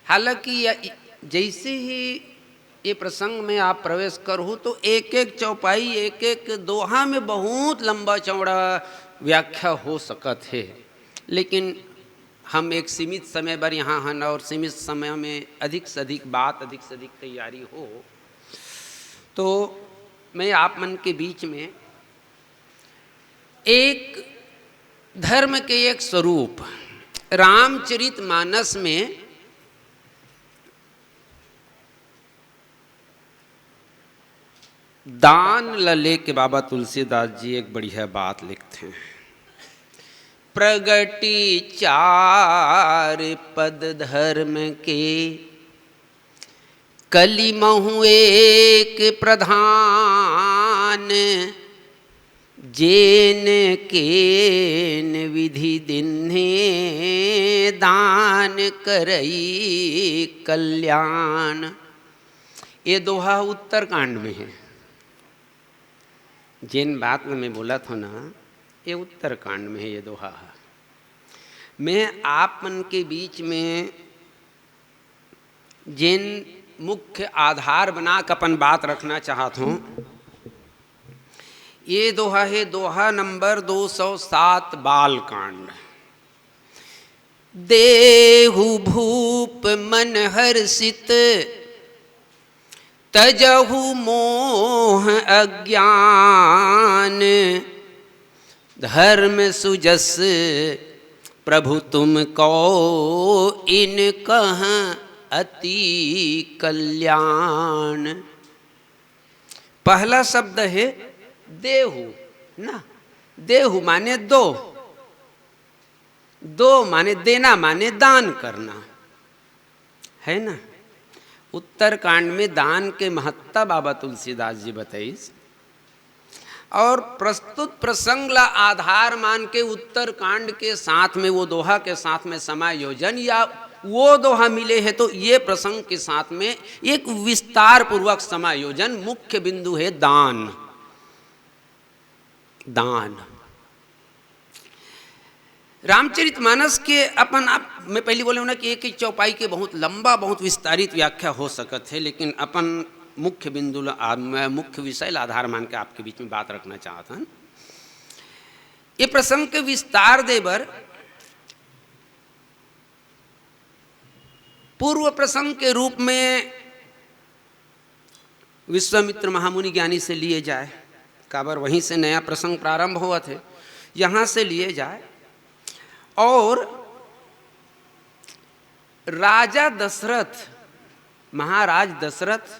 हालांकि जैसे ही ये प्रसंग में आप प्रवेश करो तो एक एक चौपाई एक एक दोहा में बहुत लंबा चौड़ा व्याख्या हो सकत है, लेकिन हम एक सीमित समय पर यहाँ हैं और सीमित समय में अधिक से अधिक बात, अधिक से अधिक तैयारी हो, तो मैं आप मन के बीच में एक धर्म के एक स्वरूप रामचरितमानस में दान लले के बाबा तुलसीदास जी एक बढ़िया बात लिखते हैं। प्रगति चार पद धर्म के, कली महु एक प्रधान, जेन केन विधि दिन्हे दान करई कल्याण। ये दोहा उत्तरकांड में है। जिन बात में मैं बोला था ना, ये उत्तरकांड में है ये दोहा। मैं आप मन के बीच में जिन मुख्य आधार बना कर अपन बात रखना चाहता हूँ, ये दोहा है दोहा नंबर 207 बालकांड। देहु भूप मन हर्षित, तजहु मोह अज्ञान, धर्म सुजस प्रभु तुम को इन कह अति कल्याण। पहला शब्द है देहु ना, देहु माने दो, दो माने देना, माने दान करना है ना। उत्तरकांड में दान के महत्ता बाबा तुलसीदास जी बताइस, और प्रस्तुत प्रसंग ला आधार मान के उत्तरकांड के साथ में वो दोहा के साथ में समायोजन या वो दोहा मिले हैं, तो ये प्रसंग के साथ में एक विस्तार पूर्वक समायोजन। मुख्य बिंदु है दान। दान रामचरितमानस के अपन आप मैं पहले बोले ना कि एक एक चौपाई के बहुत लंबा बहुत विस्तारित व्याख्या हो सकत है, लेकिन अपन मुख्य बिंदु मुख्य विषय आधार मान के आपके बीच में बात रखना चाहता हूं। ये प्रसंग के विस्तार देवर पूर्व प्रसंग के रूप में विश्वामित्र महामुनि ज्ञानी से लिए जाए, काबर वहीं से नया प्रसंग प्रारंभ हुआ थे, यहाँ से लिए जाए और राजा दशरथ, महाराज दशरथ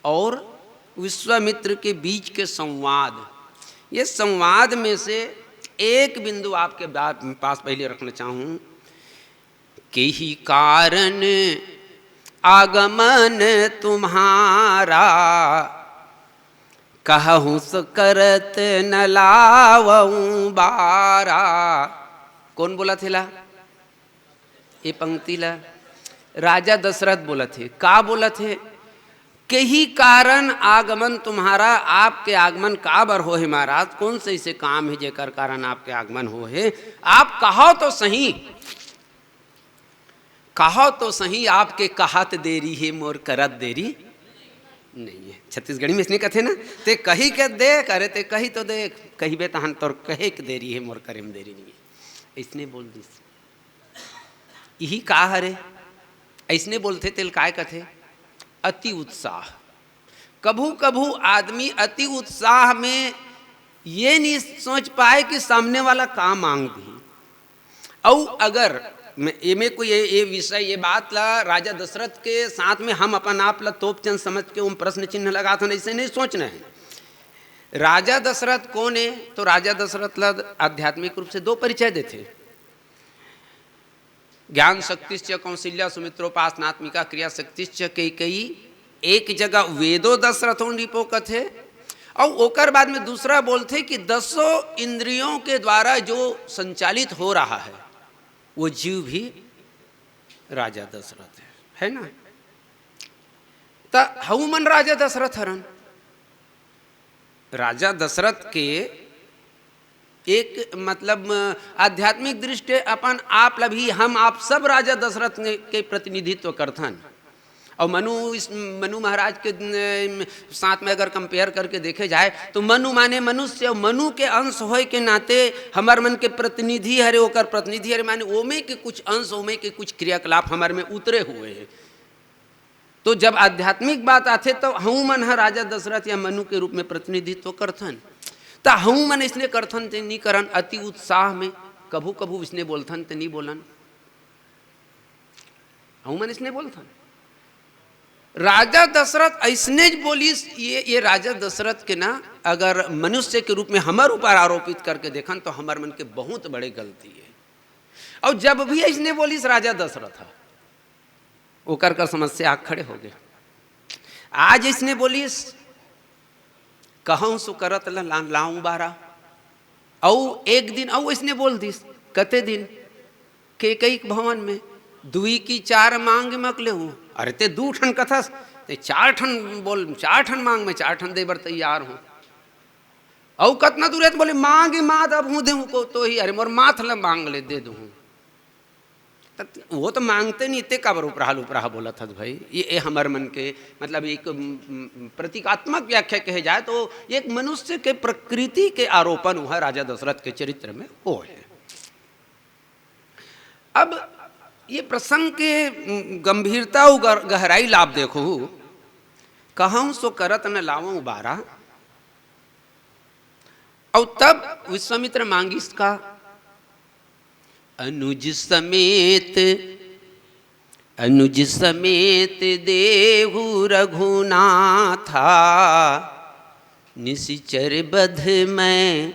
और विश्वामित्र के बीच के संवाद, ये संवाद में से एक बिंदु आपके पास पहले रखना चाहूँ कि ही कारण आगमन तुम्हारा, कहूँ सो करत न लावऊं बारा। कौन बोला थे ला ये पंक्ति ला? राजा दशरथ बोला थे। का बोला थे? के ही कारण आगमन तुम्हारा, आपके आगमन का बर हो है महाराज, कौन से ऐसे काम है जेकर कारण आपके आगमन हो है? आप कहो तो सही, कहो तो सही, आपके कहत देरी है मोर करत देरी नहीं है। छत्तीसगढ़ी में इसने कहते ना, ते कही के देख, अरे ते कही तो देख, कही बे तहन तोर कहे के देरी है मोर करे में देरी नहीं है, इसने बोल दी। यही का हरे ऐसने बोलते तेल काय कथे अति उत्साह। कभू कभू आदमी अति उत्साह में ये नहीं सोच पाए कि सामने वाला का मांग दी। और अगर में कोई ये विषय ये बात ला राजा दशरथ के साथ में हम अपन आप ला तोप चंद समझ के उन प्रश्न चिन्ह लगा था, ऐसे नहीं सोचना है। राजा दशरथ कौन है? तो राजा दशरथ ला आध्यात्मिक रूप से दो परिचय देते, ज्ञान शक्तिश्च कौशल्या सुमित्रोपासनात्मिका क्रिया शक्तिश्च कैकेयी। एक जगह वेदो दशरथों रिपो कथे और ओकर बाद में दूसरा बोलते कि 10 इंद्रियों के द्वारा जो संचालित हो रहा है वो जीव भी राजा दशरथ है ना। तो हउमन राजा दशरथ हरन। राजा दशरथ के एक मतलब आध्यात्मिक दृष्टि अपन आप लभी हम आप सब राजा दशरथ के प्रतिनिधित्व करथन। और मनु महाराज के साथ में अगर कंपेयर करके देखे जाए तो मनु माने मनुष्य, और मनु के अंश होए के नाते हमार मन के प्रतिनिधि हरे, ओकर प्रतिनिधि हरे माने ओमे के कुछ अंश, ओमे के कुछ क्रियाकलाप हमार में उतरे हुए हैं। तो जब आध्यात्मिक बात आथे तो हूँ मन है राजा दशरथ या मनु के रूप में प्रतिनिधित्व करथन। तो हूँ मन इसने करथन ते नहीं करन, अति उत्साह में कभू कभू इसने बोलथन ते नहीं बोलन, हूँ मन इसने बोलथन। राजा दशरथ ऐसने बोलिस, ये राजा दशरथ के ना अगर मनुष्य के रूप में हमार ऊपर आरोपित करके देखन तो हमार मन के बहुत बड़े गलती है। और जब भी ऐसने बोलिस राजा दशरथ ओकर कर समस्या आग खड़े हो गए। आज इसने बोलिस कहूँ सो करत लाऊं बारा, औ एक दिन औ इसने बोल दिस कते दिन के कई भवन में दुई की चार मांग मकले हूँ। अरे ते 2 ठन कथस ते 4 ठन बोल, 4 ठन मांग में 4 ठन दे बर तैयार हूँ। औ कतना दूर है तो बोले मांगे मात अब हूँ देहूँ को तो ही, अरे मोर माथ ल मांग ले दे दूँ। वो तो मांगते नहीं ते काबर उपराहा बोला था भाई। ये हमारे मन के मतलब एक प्रतीकात्मक व्याख्या कहे जाए तो एक मनुष्य के प्रकृति के आरोपण हुआ राजा दशरथ के चरित्र में वो है। अब ये प्रसंग के गंभीरता और गहराई लाभ देखो, कहूँ सो करत न लाऊं बारा। और तब विश्वामित्र मांगिस का अनुज समेत देहु रघुनाथा, निशिचर बध में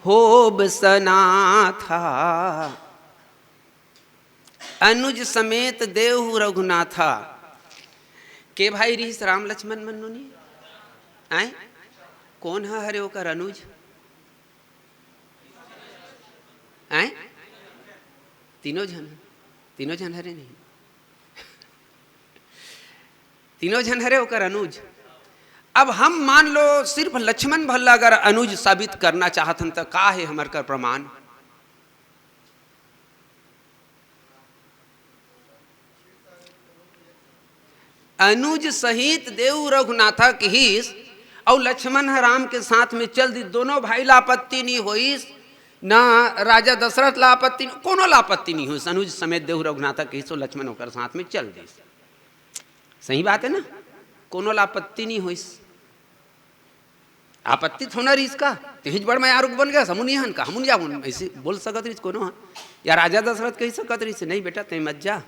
होब सनाथा। अनुज समेत देहु रघुनाथा के भाई रीस राम लक्ष्मण मनुनी आए कौन है हरे ओकर अनुज आए? तीनों जन हरे नहीं, तीनों जन हरे ओकर अनुज। अब हम मान लो सिर्फ लक्ष्मण भल्ला अगर अनुज साबित करना चाहतन तो का है हमार कर प्रमाण? अनुज सहित देव रघुनाथा की हिस और लक्ष्मण राम के साथ में चल दी, दोनों भाई लापत्ति नहीं होइस, ना राजा दशरथ लापत्ति, कोनो लापत्ति नहीं हुई। अनुज समेत देव रघुनाथा के हिस्सों लक्ष्मण होकर साथ में चल दी। सही बात है ना, कोनो लापत्ति नहीं हुई। आपत्ति थोड़ा रही इसका तेज बड़ मैं आरुक बन गया समुनिहन का हम जाऊन ऐसे बोल सकत रही कोनो है या राजा दशरथ कही सकत रही से नहीं बेटा ते मत जा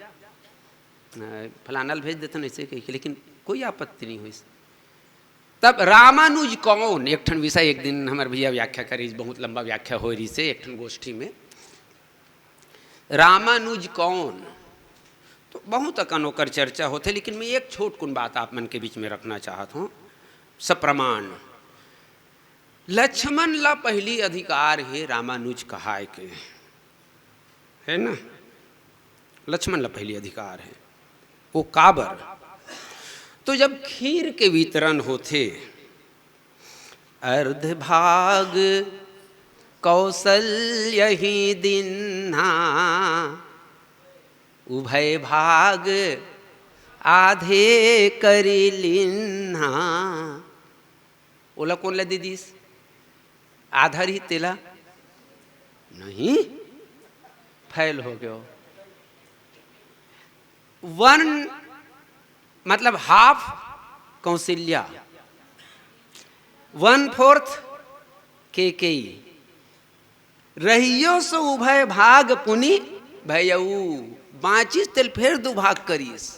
फलाना भेज देते ऐसे कही, लेकिन कोई आपत्ति नहीं हुई। तब रामानुज कौन एक ठन विषय एक दिन हमारे भैया व्याख्या करी, बहुत लंबा व्याख्या हो रही से एक ठन गोष्ठी में। रामानुज कौन तो बहुत अकनोकर चर्चा होते, लेकिन मैं एक छोट कुन बात आप मन के बीच में रखना चाहता हूँ सप्रमाण। लक्ष्मण ला पहली अधिकार है रामानुज कहाय के है ना, लक्ष्मण ला पहली अधिकार है वो काबर। तो जब खीर के वितरण होते अर्ध भाग कौशल्य ही दिन्हा, उभय भाग आधे करी लिन्हा। ओला कौन ला दीदीस आधा ही तेला नहीं फैल हो गयो। 1 मतलब हाफ कौशल्या, 1/4 केकई रहियो सो उभय भाग पुनि भयऊ, बाँचिस तेल फिर 2 भाग करीस।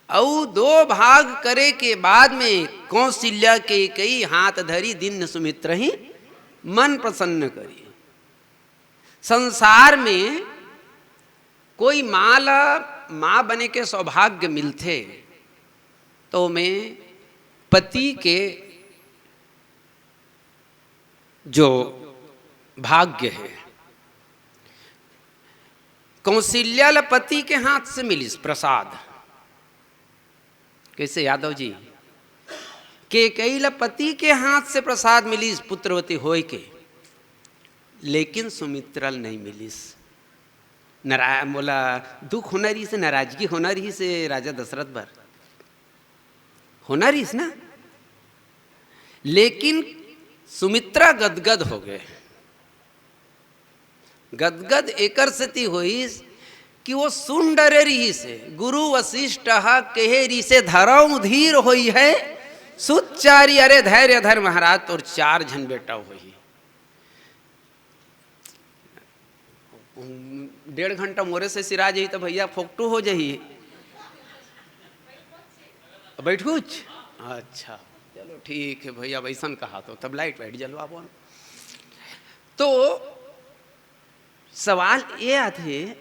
और 2 भाग करे के बाद में कौशल्या के कई हाथ धरी दिन सुमित्र ही मन प्रसन्न करी। संसार में कोई माँ बने के सौभाग्य मिलते तो में पति के जो भाग्य है कौशल्या पति के हाथ से मिलिस प्रसाद। कैसे यादव जी के कई पति के हाथ से प्रसाद मिलिस पुत्रवती होय के, लेकिन सुमित्रल नहीं मिलीस। बोला दुख होना रही से, नाराजगी होना रही से राजा दशरथ बर होना रही ना, लेकिन सुमित्रा गदगद हो गए। गदगद एकर सती हुई कि वो सुन डरे रही से गुरु वशिष्ठ कहे री से धरऊ धीर होई है सुचारी, अरे धैर्य धर महाराज और 4 जन बेटा हुई। 1.5 घंटा मोरे से सिरा जाई तो भैया फोकटू हो जाइए। बैठूच अच्छा चलो ठीक है भैया, वैसन कहा तो तब लाइट वाइट जलवा बोल। तो सवाल ये आते,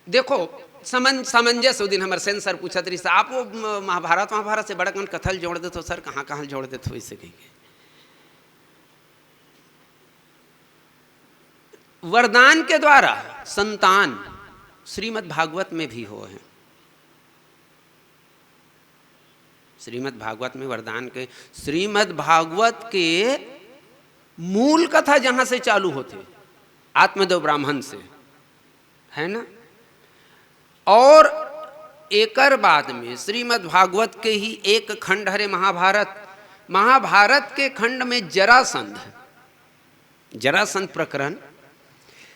देखो सामंजस्य दिन हमारे सेन सर पूछा तरी आप वो महाभारत से बड़ा कौन कथल जोड़ दे तो सर कहाँ कहाँ जोड़ दे तो इसे कहेंगे। वरदान के द्वारा संतान श्रीमद् भागवत में भी हो है। श्रीमद् भागवत में वरदान के, श्रीमद् भागवत के मूल कथा जहां से चालू होते आत्मदेव ब्राह्मण से है ना, और एकर बाद में श्रीमद् भागवत के ही एक खंड हरे महाभारत। महाभारत के खंड में जरासंध प्रकरण,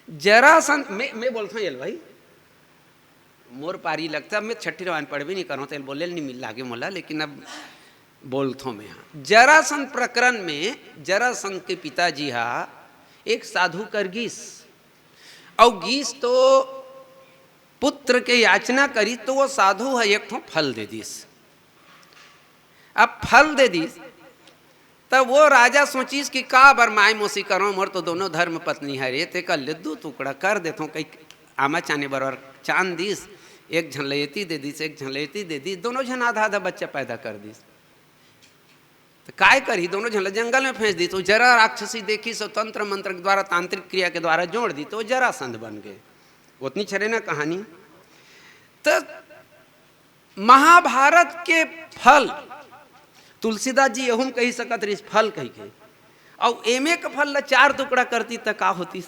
जरासंध मैं बोलता हूँ यल भाई मोर पारी लगता, मैं छठी रवान पढ़ भी नहीं करूँ तो बोले नहीं मिल लागे मोला, लेकिन अब बोलता हूँ मैं। यहाँ जरासंध प्रकरण में जरासंध के पिताजी एक साधु कर गीस, और गीस तो पुत्र के याचना करी तो वो साधु है एक ठो फल दे दीस। अब फल दे दीस तब वो राजा सोचीस कि का बर माय मोसी करो, मोर तो दोनों धर्म पत्नी है रे, ते का लद्दू टुकड़ा कर देता हूँ, कहीं आमा चाने बरवर चांद दीस, एक झनलेती दे दीस, एक झनलेती दे दी, दोनों झन आधा आधा बच्चा पैदा कर दीस। तो काय करी, दोनों झन जंगल में फेंस दी। तो जरा राक्षसी देखी सो तंत्र मंत्र के द्वारा, तांत्रिक क्रिया के द्वारा जोड़ दी तो जरासंध बन गए। उतनी छरे ना कहानी। तो महाभारत के फल तुलसीदास जी यहूं कही सकत रही फल कही के, और एमे का फल 4 टुकड़ा करती तो का होती।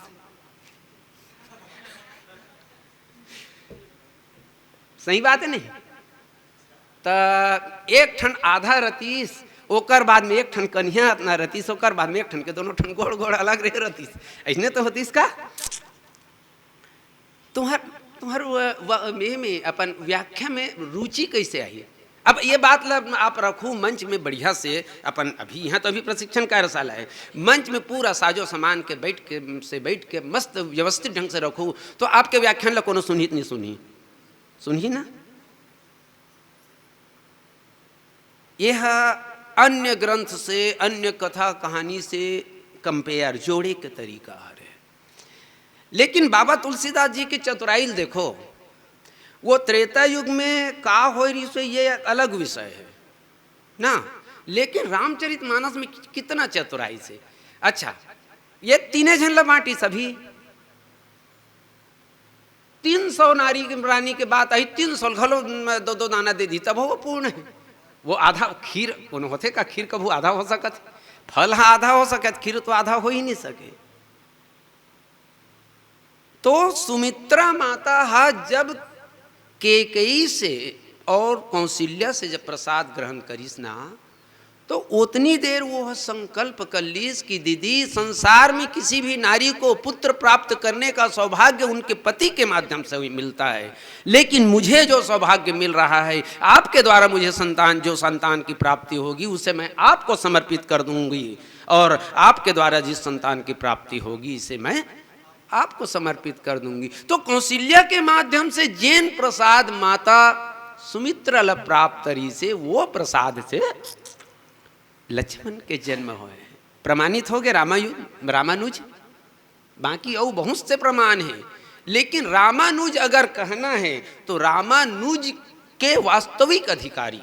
सही बात है नहीं? तो एक ठन आधा रतीस, ओकर बाद में एक ठन कन्या अपना रतीस, ओकर बाद में एक ठन के दोनों ठन गोड़ गोड़ अलग रहे रतीस। ऐसने तो होतीस का तुम्हार में अपन व्याख्या में रुचि कैसे आई। अब ये बात आप रखू मंच में बढ़िया से, अपन अभी यहाँ तो अभी प्रशिक्षण कार्यशाला है, मंच में पूरा साजो सामान के बैठ के मस्त व्यवस्थित ढंग से रखू तो आपके व्याख्यान ला कोनो सुनी नहीं सुनी ना। यह अन्य ग्रंथ से, अन्य कथा कहानी से कंपेयर जोड़े के तरीका है। लेकिन बाबा तुलसीदास जी की चतुराई देखो, वो त्रेता युग में का हो रही सो ये अलग विषय है ना, लेकिन रामचरितमानस में कितना चतुराई से। अच्छा ये 3 झन बांटी, सभी 300 नारी रानी के बात आई, 300 घलो 2 दाना दे दी तब वो पूर्ण है। वो आधा खीर कौन होते का, खीर कभू आधा हो सकत, फल आधा हो सकत, खीर तो आधा हो ही नहीं सके। तो सुमित्रा माता जब केकई से और कौशल्या से जब प्रसाद ग्रहण करीस ना, तो उतनी देर वो संकल्प कर लीस कि दीदी संसार में किसी भी नारी को पुत्र प्राप्त करने का सौभाग्य उनके पति के माध्यम से ही मिलता है, लेकिन मुझे जो सौभाग्य मिल रहा है आपके द्वारा मुझे जो संतान की प्राप्ति होगी उसे मैं आपको समर्पित कर दूंगी, और आपके द्वारा जिस संतान की प्राप्ति होगी इसे मैं आपको समर्पित कर दूंगी। तो कौशल्या के माध्यम से जैन प्रसाद माता सुमित्रा प्राप्त रही से, वो प्रसाद से लक्ष्मण के जन्म हुए, प्रमाणित हो गए रामानुज। बाकी और बहुत से प्रमाण हैं, लेकिन रामानुज अगर कहना है तो रामानुज के वास्तविक अधिकारी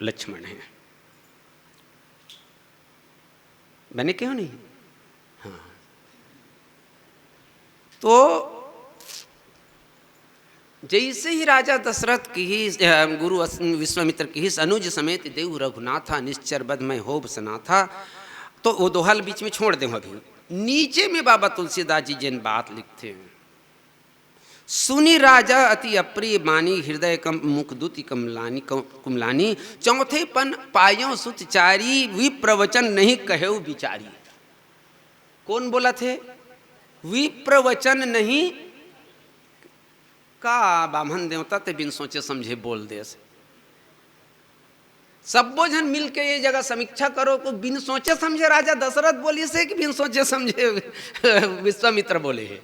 लक्ष्मण हैं। बने क्यों नहीं? हाँ, तो जैसे ही राजा दशरथ की ही गुरु विश्वामित्र की ही अनुज समेत देव रघुनाथा निश्चर बध में होब सना था, तो वो दोहल बीच में छोड़ दें अभी। नीचे में बाबा तुलसीदास जी जिन बात लिखते हैं, सुनी राजा अति अप्रिय मानी, हृदय कम मुखदुति कमलानी कुमलानी, चौथे पन पायों सुत चारी, विप्रवचन नहीं कहेऊ बिचारी। कौन बोला थे? विप्रवचन नहीं का बामन देवता ते बिन सोचे समझे बोल दे। सबो जन मिल के ये जगह समीक्षा करो को बिन सोचे समझे राजा दशरथ बोली से कि बिन सोचे समझे विश्वामित्र बोले है।